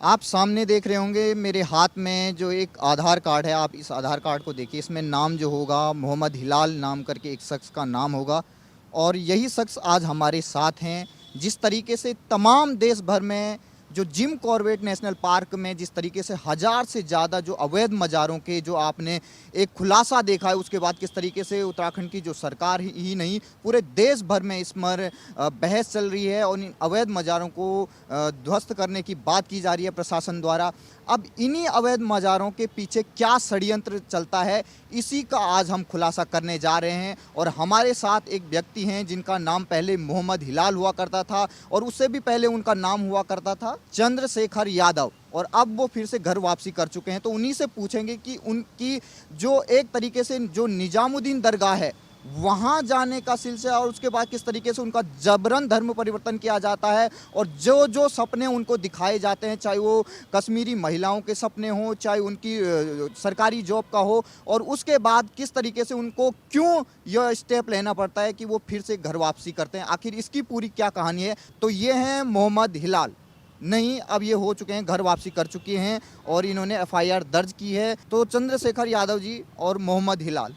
आप सामने देख रहे होंगे मेरे हाथ में जो एक आधार कार्ड है, आप इस आधार कार्ड को देखिए। इसमें नाम जो होगा मोहम्मद हिलाल नाम करके एक शख्स का नाम होगा और यही शख्स आज हमारे साथ हैं। जिस तरीके से तमाम देश भर में जो जिम कॉर्बेट नेशनल पार्क में जिस तरीके से 1000 से ज़्यादा जो अवैध मज़ारों के जो आपने एक खुलासा देखा है, उसके बाद किस तरीके से उत्तराखंड की जो सरकार ही नहीं पूरे देश भर में इस पर बहस चल रही है और इन अवैध मज़ारों को ध्वस्त करने की बात की जा रही है प्रशासन द्वारा। अब इन्हीं अवैध मज़ारों के पीछे क्या षड्यंत्र चलता है, इसी का आज हम खुलासा करने जा रहे हैं। और हमारे साथ एक व्यक्ति हैं जिनका नाम पहले मोहम्मद हिलाल हुआ करता था और उससे भी पहले उनका नाम हुआ करता था चंद्रशेखर यादव, और अब वो फिर से घर वापसी कर चुके हैं। तो उन्हीं से पूछेंगे कि उनकी जो एक तरीके से जो निजामुद्दीन दरगाह है वहाँ जाने का सिलसिला और उसके बाद किस तरीके से उनका जबरन धर्म परिवर्तन किया जाता है और जो जो सपने उनको दिखाए जाते हैं, चाहे वो कश्मीरी महिलाओं के सपने हों, चाहे उनकी सरकारी जॉब का हो, और उसके बाद किस तरीके से उनको क्यों यह स्टेप लेना पड़ता है कि वो फिर से घर वापसी करते हैं, आखिर इसकी पूरी क्या कहानी है। तो ये हैं मोहम्मद हिलाल, नहीं अब ये हो चुके हैं, घर वापसी कर चुके हैं और इन्होंने एफआईआर दर्ज की है। तो चंद्रशेखर यादव जी और मोहम्मद हिलाल,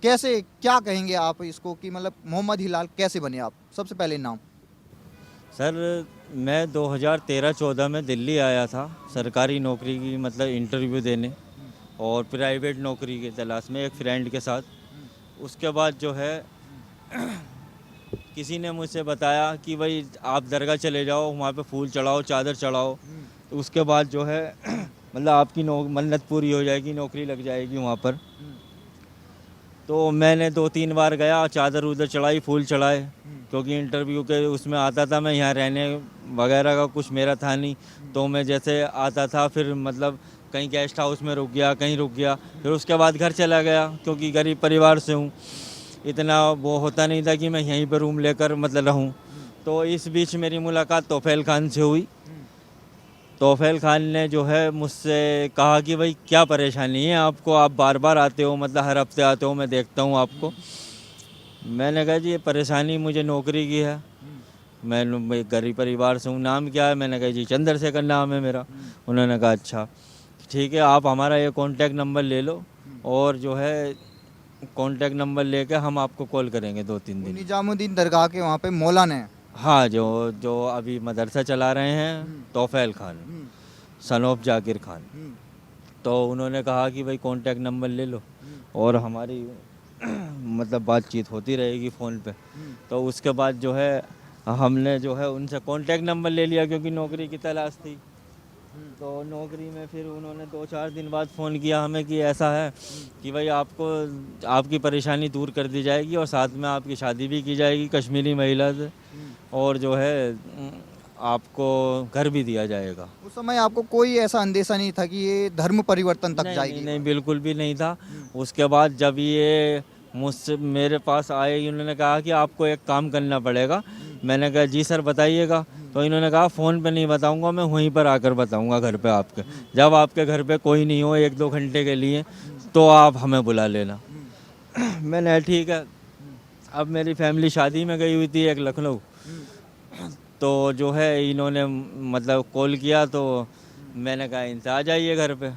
कैसे क्या कहेंगे आप इसको कि मतलब मोहम्मद हिलाल कैसे बने आप? सबसे पहले नाम। सर, मैं 2013-14 में दिल्ली आया था सरकारी नौकरी की मतलब इंटरव्यू देने और प्राइवेट नौकरी की तलाश में एक फ्रेंड के साथ। उसके बाद जो है किसी ने मुझसे बताया कि भाई आप दरगाह चले जाओ, वहाँ पे फूल चढ़ाओ, चादर चढ़ाओ, तो उसके बाद जो है मतलब आपकी मन्नत पूरी हो जाएगी, नौकरी लग जाएगी वहाँ पर। तो मैंने 2-3 बार गया, चादर उधर चढ़ाई, फूल चढ़ाए, क्योंकि इंटरव्यू के उसमें आता था। मैं यहाँ रहने वगैरह का कुछ मेरा था नहीं, तो मैं जैसे आता था फिर मतलब कहीं गेस्ट हाउस में रुक गया, कहीं रुक गया, फिर उसके बाद घर चला गया, क्योंकि गरीब परिवार से हूँ, इतना वो होता नहीं था कि मैं यहीं पर रूम लेकर मतलब रहूँ। तो इस बीच मेरी मुलाकात तोफैल खान से हुई। तोफैल खान ने जो है मुझसे कहा कि भाई क्या परेशानी है आपको, आप बार बार आते हो, मतलब हर हफ्ते आते हो, मैं देखता हूँ आपको। मैंने कहा जी ये परेशानी मुझे नौकरी की है, मैं गरीब परिवार से हूँ। नाम क्या है? मैंने कहा जी चंद्रशेखर नाम है मेरा। उन्होंने कहा अच्छा ठीक है, आप हमारा ये कॉन्टैक्ट नंबर ले लो और जो है कॉन्टैक्ट नंबर लेके हम आपको कॉल करेंगे 2-3 दिन। निजामुद्दीन दरगाह के वहाँ पे मौलाना है। हाँ, जो जो अभी मदरसा चला रहे हैं तोफैल खान, सन ऑफ जाकिर खान। तो उन्होंने कहा कि भाई कॉन्टैक्ट नंबर ले लो और हमारी मतलब बातचीत होती रहेगी फ़ोन पे। तो उसके बाद जो है हमने जो है उनसे कॉन्टैक्ट नंबर ले लिया, क्योंकि नौकरी की तलाश थी। तो नौकरी में फिर उन्होंने 2-4 दिन बाद फ़ोन किया हमें कि ऐसा है कि भाई आपको आपकी परेशानी दूर कर दी जाएगी और साथ में आपकी शादी भी की जाएगी कश्मीरी महिला से, और जो है आपको घर भी दिया जाएगा। उस समय आपको कोई ऐसा अंदेशा नहीं था कि ये धर्म परिवर्तन तक नहीं, जाएगी? नहीं, नहीं, बिल्कुल भी नहीं था। उसके बाद जब ये मुझसे मेरे पास आए, इन्होंने कहा कि आपको एक काम करना पड़ेगा। मैंने कहा जी सर बताइएगा। तो इन्होंने कहा फ़ोन पे नहीं बताऊंगा, मैं वहीं पर आकर बताऊंगा घर पे आपके। जब आपके घर पे कोई नहीं हो 1-2 घंटे के लिए, तो आप हमें बुला लेना। मैंने कहा ठीक है। अब मेरी फैमिली शादी में गई हुई थी एक लखनऊ, तो जो है इन्होंने मतलब कॉल किया, तो मैंने कहा इनसे आ जाइए घर पे।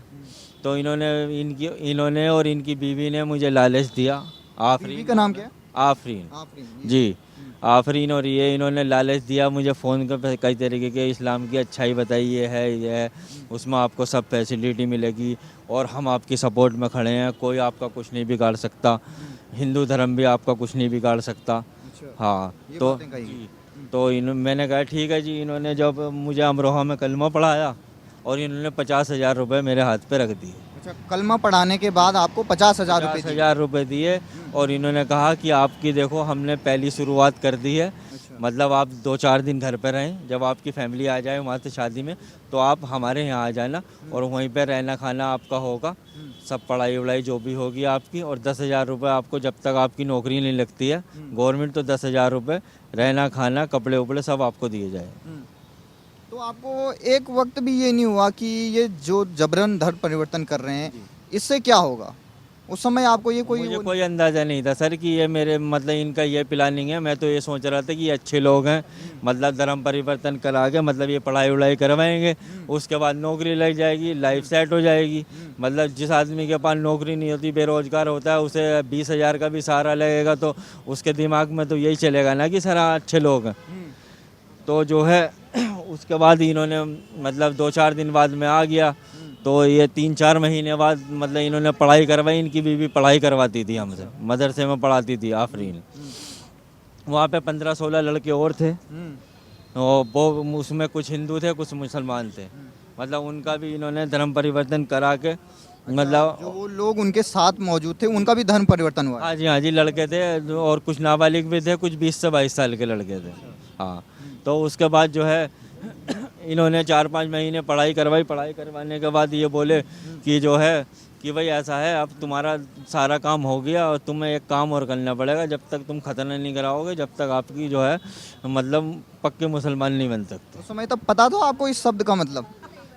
तो इन्होंने और इनकी बीवी ने मुझे लालच दिया। बीवी का नाम क्या है? आफरीन जी, आफरीन। और ये इन्होंने लालच दिया मुझे फ़ोन कर कई तरीके के, इस्लाम की अच्छाई बताई, ये है, उसमें आपको सब फैसिलिटी मिलेगी और हम आपकी सपोर्ट में खड़े हैं, कोई आपका कुछ नहीं बिगाड़ सकता, हिंदू धर्म भी आपका कुछ नहीं बिगाड़ सकता। हाँ, तो मैंने कहा ठीक है जी। इन्होंने जब मुझे अमरोहा में कलमा पढ़ाया और इन्होंने 50,000 रुपये मेरे हाथ पे रख दिए। अच्छा, कलमा पढ़ाने के बाद आपको 50,000 रुपये दिए? 50,000 रुपये दिए और इन्होंने कहा कि आपकी देखो हमने पहली शुरुआत कर दी है, मतलब आप 2-4 दिन घर पर रहें, जब आपकी फैमिली आ जाए वहाँ से शादी में, तो आप हमारे यहाँ आ जाना और वहीं पर रहना खाना आपका होगा, सब पढ़ाई वढ़ाई जो भी होगी आपकी, और 10,000 रुपये आपको जब तक आपकी नौकरी नहीं लगती है गवर्नमेंट, तो 10,000 रुपये रहना खाना कपड़े उपड़े सब आपको दिए जाए। तो आपको एक वक्त भी ये नहीं हुआ कि ये जो जबरन धर्म परिवर्तन कर रहे हैं इससे क्या होगा? उस समय आपको ये कोई मुझे कोई अंदाज़ा नहीं था सर कि ये मेरे मतलब इनका ये प्लानिंग है। मैं तो ये सोच रहा था कि ये अच्छे लोग हैं, मतलब धर्म परिवर्तन करा के मतलब ये पढ़ाई वढ़ाई करवाएंगे, उसके बाद नौकरी लग जाएगी, लाइफ सेट हो जाएगी। मतलब जिस आदमी के पास नौकरी नहीं होती, बेरोजगार होता है, उसे 20,000 का भी सहारा लगेगा तो उसके दिमाग में तो यही चलेगा ना कि सर हाँ, अच्छे लोग हैं। तो जो है उसके बाद इन्होंने मतलब 2-4 दिन बाद में आ गया, तो ये 3-4 महीने बाद मतलब इन्होंने पढ़ाई करवाई। इनकी बीवी पढ़ाई करवाती थी हमसे, मदरसे में पढ़ाती थी आफरीन। वहाँ पे 15-16 लड़के और थे, और वो उसमें कुछ हिंदू थे, कुछ मुसलमान थे। मतलब उनका भी इन्होंने धर्म परिवर्तन करा के मतलब जो वो लोग उनके साथ मौजूद थे उनका भी धर्म परिवर्तन हुआ है। हाँ जी लड़के थे, और कुछ नाबालिग भी थे, कुछ 20 से 22 साल के लड़के थे। हाँ, तो उसके बाद जो है इन्होंने 4-5 महीने पढ़ाई करवाई। पढ़ाई करवाने के बाद ये बोले कि जो है कि भाई ऐसा है, अब तुम्हारा सारा काम हो गया और तुम्हें एक काम और करना पड़ेगा। जब तक तुम खतना नहीं कराओगे, जब तक आपकी जो है मतलब पक्के मुसलमान नहीं बन सकते। उस समय तब पता था आपको इस शब्द का मतलब?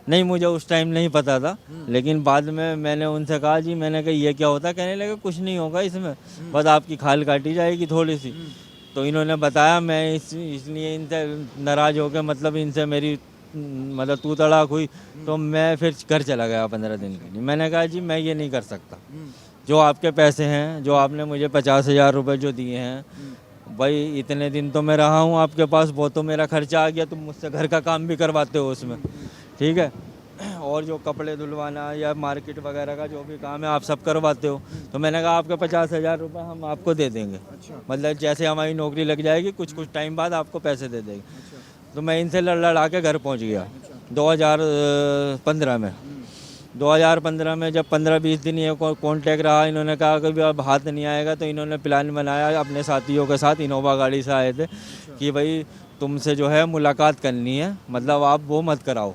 नहीं, मुझे उस टाइम नहीं पता था, लेकिन बाद में मैंने उनसे कहा जी, मैंने कहा ये क्या होता है? कहने लगे कुछ नहीं होगा इसमें, बस आपकी खाल काटी जाएगी थोड़ी सी। तो इन्होंने बताया, मैं इसलिए इनसे नाराज़ हो गया, मतलब इनसे मेरी मतलब तू तड़ाक हुई। तो मैं फिर घर चला गया 15 दिन के लिए। मैंने कहा जी मैं ये नहीं कर सकता, जो आपके पैसे हैं, जो आपने मुझे 50,000 रुपये जो दिए हैं, भाई इतने दिन तो मैं रहा हूँ आपके पास, वो तो मेरा खर्चा आ गया, तुम मुझसे घर का काम भी करवाते हो उसमें, ठीक है, और जो कपड़े धुलवाना या मार्केट वगैरह का जो भी काम है आप सब करवाते हो। तो मैंने कहा आपके 50,000 रुपये हम आपको दे देंगे, मतलब जैसे हमारी नौकरी लग जाएगी कुछ टाइम बाद आपको पैसे दे देंगे। तो मैं इनसे लड़ लड़ा के घर पहुंच गया 2015 में। 2015 में जब 15-20 दिन ये कॉन्टैक्ट रहा, इन्होंने कहा कि अब हाथ नहीं आएगा, तो इन्होंने प्लान बनाया अपने साथियों के साथ, इनोवा गाड़ी से आए थे कि भाई तुमसे जो है मुलाकात करनी है, मतलब आप वो मत कराओ।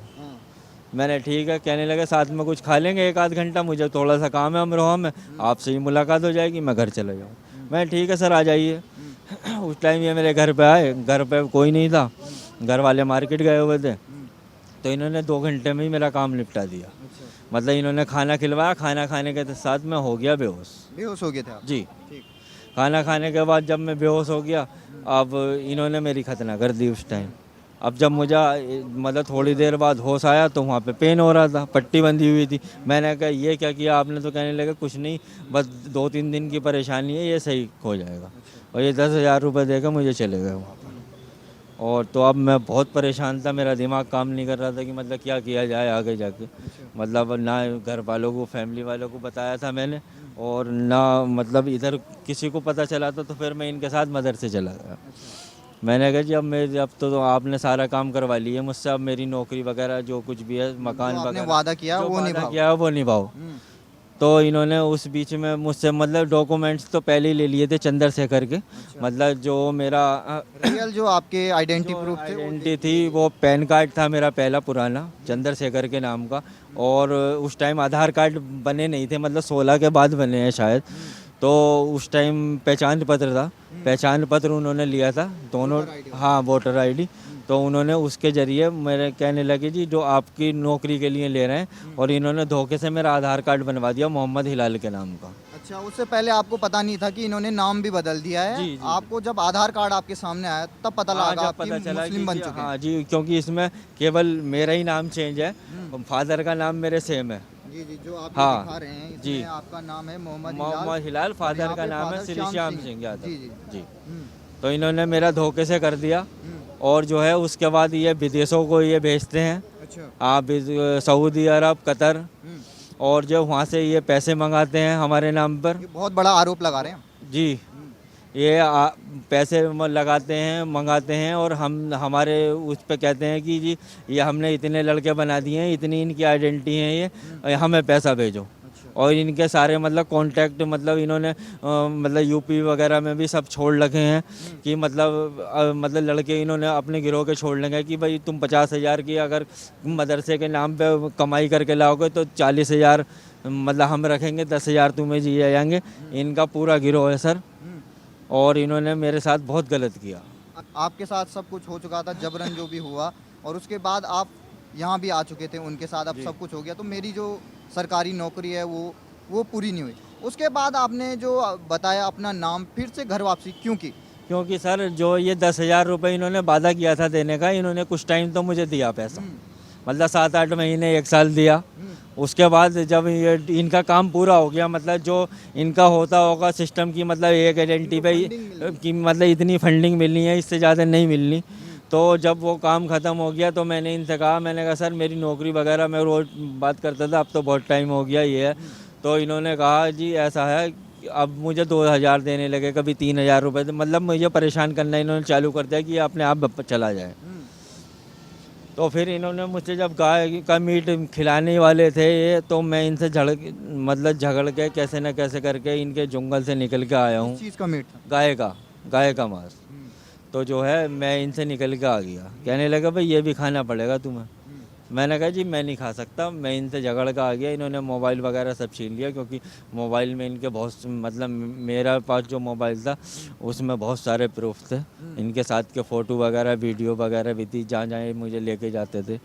मैंने ठीक है, कहने लगे साथ में कुछ खा लेंगे 1-आध घंटा, मुझे थोड़ा सा काम है अमरोहा में, आपसे ही मुलाकात हो जाएगी, मैं घर चले जाऊँ। मैं ठीक है सर आ जाइए। उस टाइम ये मेरे घर पे आए, घर पे कोई नहीं था, घर वाले मार्केट गए हुए थे। तो इन्होंने 2 घंटे में ही मेरा काम निपटा दिया। मतलब इन्होंने खाना खिलवाया, खाना खाने के साथ मैं हो गया बेहोश। बेहोश हो गए थे आप? जी, ठीक। खाना खाने के बाद जब मैं बेहोश हो गया, अब इन्होंने मेरी खतना कर दी उस टाइम। अब जब मुझे मतलब थोड़ी देर बाद होश आया तो वहाँ पे पेन हो रहा था, पट्टी बंधी हुई थी। मैंने कहा ये क्या किया आपने? तो कहने लगे कुछ नहीं, बस 2-3 दिन की परेशानी है, ये सही हो जाएगा। और ये 10,000 रुपये देकर मुझे चले गए वहाँ पर। और तो अब मैं बहुत परेशान था, मेरा दिमाग काम नहीं कर रहा था कि मतलब क्या किया जाए आगे जाके। मतलब ना घर वालों को, फैमिली वालों को बताया था मैंने, और ना मतलब इधर किसी को पता चला था। तो फिर मैं इनके साथ मदरसे चला गया। मैंने कहा जी अब तो आपने सारा काम करवा लिया मुझसे, अब मेरी नौकरी वगैरह जो कुछ भी है, मकान जो आपने वगैरह वादा किया जो वो वादा निभाओ। किया है वो निभाओ। तो इन्होंने उस बीच में मुझसे मतलब डॉक्यूमेंट्स तो पहले ही ले लिए थे चंद्रशेखर के। मतलब जो मेरा रियल जो आपके आइडेंटिटी प्रूफ थे वो आइडेंटिटी थी, वो पैन कार्ड था मेरा पहला पुराना चंद्रशेखर के नाम का। और उस टाइम आधार कार्ड बने नहीं थे, मतलब 16 के बाद बने हैं शायद। तो उस टाइम पहचान पत्र था, पहचान पत्र उन्होंने लिया था दोनों। हाँ, वोटर आईडी। तो उन्होंने उसके ज़रिए मेरे कहने लगे जी जो आपकी नौकरी के लिए ले रहे हैं, और इन्होंने धोखे से मेरा आधार कार्ड बनवा दिया मोहम्मद हिलाल के नाम का। अच्छा, उससे पहले आपको पता नहीं था कि इन्होंने नाम भी बदल दिया है? जी, जी, आपको जब आधार कार्ड आपके सामने आया तब पता हाँ, लगा जब आप कि पता चला मुस्लिम कि बन जी, चुके हैं? हाँ जी, क्योंकि इसमें केवल मेरा ही नाम चेंज है, फादर का नाम मेरे सेम है। जी जी, जो आप हाँ, दिखा रहे हैं जी। इसमें आपका नाम है मोहम्मद मोहम्मद हिलाल, और फादर यहाँ का पे नाम है फादर श्री श्याम श्याम सिंह। सिंह यादव। जी जी। जी, हम्म, तो इन्होंने मेरा धोखे से कर दिया। और जो है उसके बाद ये विदेशों को ये भेजते हैं, अच्छा। आप सऊदी अरब, कतर, और जो वहाँ से ये पैसे मंगाते हैं हमारे नाम पर। ये बहुत बड़ा आरोप लगा रहे हैं। जी, ये पैसे लगाते हैं, मंगाते हैं, और हम हमारे उस पे कहते हैं कि जी ये हमने इतने लड़के बना दिए हैं, इतनी इनकी आइडेंटिटी है, ये हमें पैसा भेजो। और इनके सारे मतलब कॉन्टैक्ट मतलब इन्होंने मतलब यूपी वगैरह में भी सब छोड़ रखे हैं कि मतलब लड़के इन्होंने अपने गिरोह के छोड़ लेंगे कि भाई तुम 50,000 की अगर मदरसे के नाम पे कमाई करके लाओगे तो 40,000 मतलब हम रखेंगे, 10,000 तुम्हें दिए जाएंगे। इनका पूरा गिरोह है सर, और इन्होंने मेरे साथ बहुत गलत किया। आपके साथ सब कुछ हो चुका था, जबरन जो भी हुआ, और उसके बाद आप यहाँ भी आ चुके थे उनके साथ, अब सब कुछ हो गया, तो मेरी जो सरकारी नौकरी है वो पूरी नहीं हुई। उसके बाद आपने जो बताया अपना नाम, फिर से घर वापसी क्यों की? क्योंकि सर जो ये 10,000 रुपये इन्होंने वादा किया था देने का, इन्होंने कुछ टाइम तो मुझे दिया पैसा, मतलब 7-8 महीने 1 साल दिया। उसके बाद जब ये इनका काम पूरा हो गया, मतलब जो इनका होता होगा सिस्टम की, मतलब एक आइडेंटिटी पे कि मतलब इतनी फंडिंग मिलनी है, इससे ज़्यादा नहीं मिलनी। तो जब वो काम ख़त्म हो गया तो मैंने इनसे कहा, मैंने कहा सर मेरी नौकरी वगैरह, मैं रोज़ बात करता था, अब तो बहुत टाइम हो गया ये है। तो इन्होंने कहा जी ऐसा है कि अब मुझे 2,000 देने लगे, कभी 3,000 रुपये, मतलब मुझे परेशान करना इन्होंने चालू कर दिया कि ये अपने आप चला जाए। तो फिर इन्होंने मुझसे जब गाय का मीट खिलाने वाले थे ये, तो मैं इनसे झगड़ के कैसे न कैसे करके इनके जंगल से निकल के आया किस हूँ। चीज़ का मीट था? गाय का मांस। तो जो है मैं इनसे निकल के आ गया, कहने लगा भाई ये भी खाना पड़ेगा तुम्हें। मैंने कहा जी मैं नहीं खा सकता, मैं इनसे झगड़ कर आ गया। इन्होंने मोबाइल वगैरह सब छीन लिया, क्योंकि मोबाइल में इनके बहुत मतलब मेरा पास जो मोबाइल था उसमें बहुत सारे प्रूफ थे, इनके साथ के फ़ोटो वगैरह वीडियो वगैरह भी थी, जहाँ जहाँ ये मुझे लेके जाते थे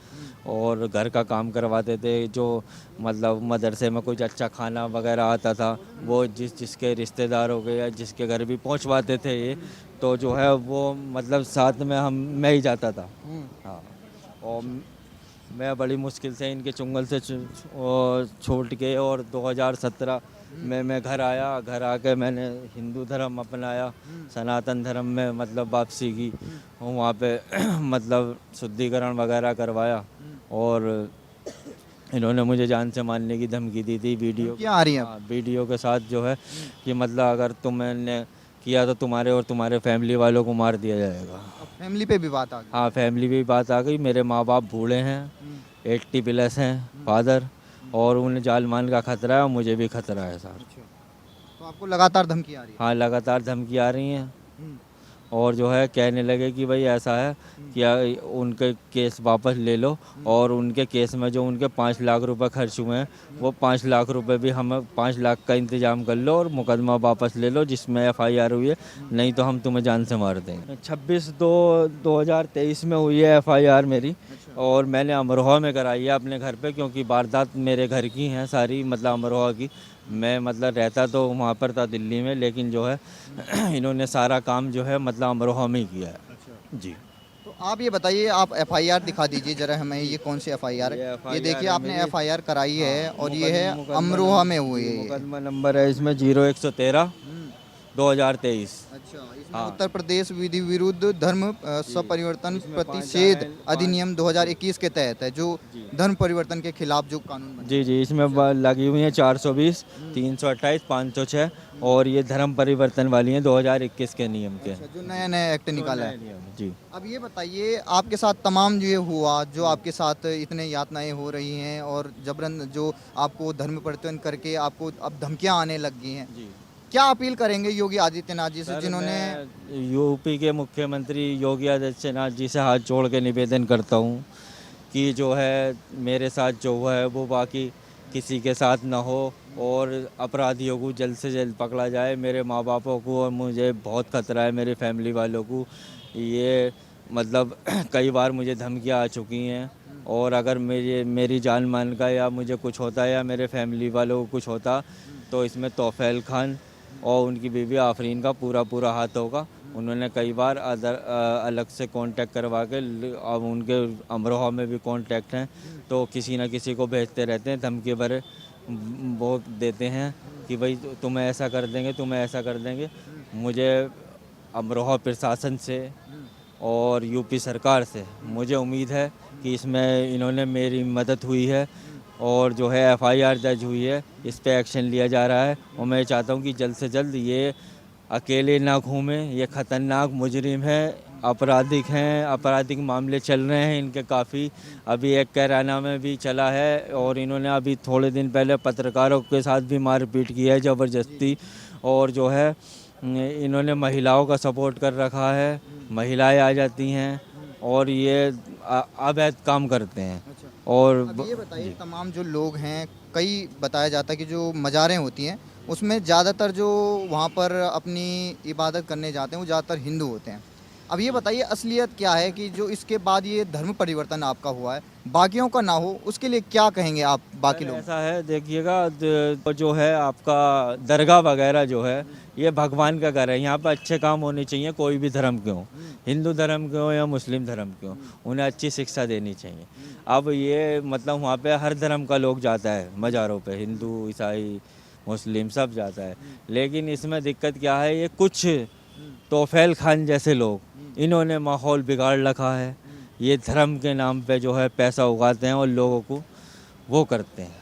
और घर का काम करवाते थे। जो मतलब मदरसे में कुछ अच्छा खाना वगैरह आता था वो जिसके रिश्तेदार हो गए या जिसके घर भी पहुँचवाते थे ये, तो जो है वो मतलब साथ में मैं ही जाता था। हाँ, और मैं बड़ी मुश्किल से इनके चुंगल से छूट के, और 2017 में मैं घर आया। घर आके मैंने हिंदू धर्म अपनाया, सनातन धर्म में मतलब वापसी की। वहाँ पे मतलब शुद्धिकरण वगैरह करवाया, और इन्होंने मुझे जान से मारने की धमकी दी थी वीडियो। क्या आ रही है? हाँ, वीडियो के साथ जो है कि मतलब अगर तुमने किया तो तुम्हारे और तुम्हारे फैमिली वालों को मार दिया जाएगा। अब फैमिली पे भी बात आ गई। हाँ, फैमिली भी बात आ गई। मेरे माँ बाप बूढ़े हैं, 80+ हैं फादर, और उन्हें जान मान का खतरा है और मुझे भी खतरा है सर। अच्छा, तो आपको लगातार धमकी आ रही है? हाँ, लगातार धमकी आ रही हैं, हम्म, और जो है कहने लगे कि भाई ऐसा है कि उनके केस वापस ले लो, और उनके केस में जो उनके 5 लाख रुपए खर्च हुए हैं वो 5 लाख रुपए भी हमें 5 लाख का इंतजाम कर लो और मुकदमा वापस ले लो जिसमें FIR हुई है, नहीं तो हम तुम्हें जान से मार देंगे। 26/2/2023 में हुई है FIR मेरी, और मैंने अमरोहा में कराई है अपने घर पे, क्योंकि वारदात मेरे घर की हैं सारी, मतलब अमरोहा की। मैं मतलब रहता तो वहाँ पर था दिल्ली में, लेकिन जो है इन्होंने सारा काम जो है मतलब अमरोहा में ही किया है जी। तो आप ये बताइए, आप FIR दिखा दीजिए जरा हमें, ये कौन सी FIR ये है? FIR ये देखिए है आपने मेरी। FIR कराई है, हाँ, और ये है मुकदमा अमरोहा में हुई है ये। मुकदमा नंबर है इसमें 0113 2023। अच्छा, इसमें हाँ। उत्तर प्रदेश विधि विरुद्ध धर्म स्वपरिवर्तन इसमें प्रतिषेध अधिनियम 2021 के तहत है, जो जी धर्म परिवर्तन के खिलाफ जो कानून बना जी जी, इसमें लगी हुई हैं 420, 328, 506, और ये धर्म परिवर्तन वाली हैं 2021 के नियम के। है। अच्छा, जो नया नया एक्ट निकाला है। नियम जी। अब ये बताइए, आपके साथ तमाम जो ये हुआ, जो आपके साथ इतने यातनाएं हो रही हैं और जबरन जो आपको धर्म परिवर्तन करके आपको अब धमकियां आने लग गई हैं, जी क्या अपील करेंगे योगी आदित्यनाथ जी से, सर, जिन्होंने मैं यूपी के मुख्यमंत्री योगी आदित्यनाथ जी से हाथ जोड़ के निवेदन करता हूँ कि जो है मेरे साथ जो हुआ है वो बाकी किसी के साथ ना हो, और अपराधियों को जल्द से जल्द पकड़ा जाए। मेरे माँ बापों को और मुझे बहुत खतरा है, मेरी फैमिली वालों को। ये मतलब कई बार मुझे धमकियाँ आ चुकी हैं, और अगर मेरी जान मान का या मुझे कुछ होता या मेरे फैमिली वालों को कुछ होता, तो इसमें तौफैल खान और उनकी बीवी आफरीन का पूरा हाथ होगा। उन्होंने कई बार अलग से कांटेक्ट करवा के, अब उनके अमरोहा में भी कांटेक्ट हैं, तो किसी न किसी को भेजते रहते हैं, धमकी भरे वो देते हैं कि भाई तुम्हें ऐसा कर देंगे, तुम्हें ऐसा कर देंगे। मुझे अमरोहा प्रशासन से और यूपी सरकार से मुझे उम्मीद है कि इसमें इन्होंने मेरी मदद हुई है, और जो है FIR दर्ज हुई है, इस पे एक्शन लिया जा रहा है। और मैं चाहता हूँ कि जल्द से जल्द ये अकेले ना घूमें, ये ख़तरनाक मुजरिम है, आपराधिक हैं, आपराधिक मामले चल रहे हैं इनके काफ़ी। अभी एक कैराना में भी चला है, और इन्होंने अभी थोड़े दिन पहले पत्रकारों के साथ भी मारपीट की है ज़बरदस्ती, और जो है इन्होंने महिलाओं का सपोर्ट कर रखा है, महिलाएं आ जाती हैं और ये अवैध काम करते हैं। और अब ये बताइए, तमाम जो लोग हैं, कई बताया जाता है कि जो मज़ारें होती हैं उसमें ज़्यादातर जो वहाँ पर अपनी इबादत करने जाते हैं वो ज़्यादातर हिंदू होते हैं। अब ये बताइए असलियत क्या है कि जो इसके बाद ये धर्म परिवर्तन आपका हुआ है, बाकियों का ना हो, उसके लिए क्या कहेंगे आप बाकी सर, लोग? ऐसा है देखिएगा, जो है आपका दरगाह वगैरह जो है ये भगवान का घर है। यहाँ पर अच्छे काम होने चाहिए, कोई भी धर्म के हों, हिंदू धर्म के हों या मुस्लिम धर्म के हों, उन्हें अच्छी शिक्षा देनी चाहिए। अब ये मतलब वहाँ पे हर धर्म का लोग जाता है मज़ारों पे, हिंदू ईसाई मुस्लिम सब जाता है। लेकिन इसमें दिक्कत क्या है, ये कुछ तोफैल खान जैसे लोग, इन्होंने माहौल बिगाड़ रखा है। ये धर्म के नाम पे जो है पैसा उगाते हैं और लोगों को वो करते हैं।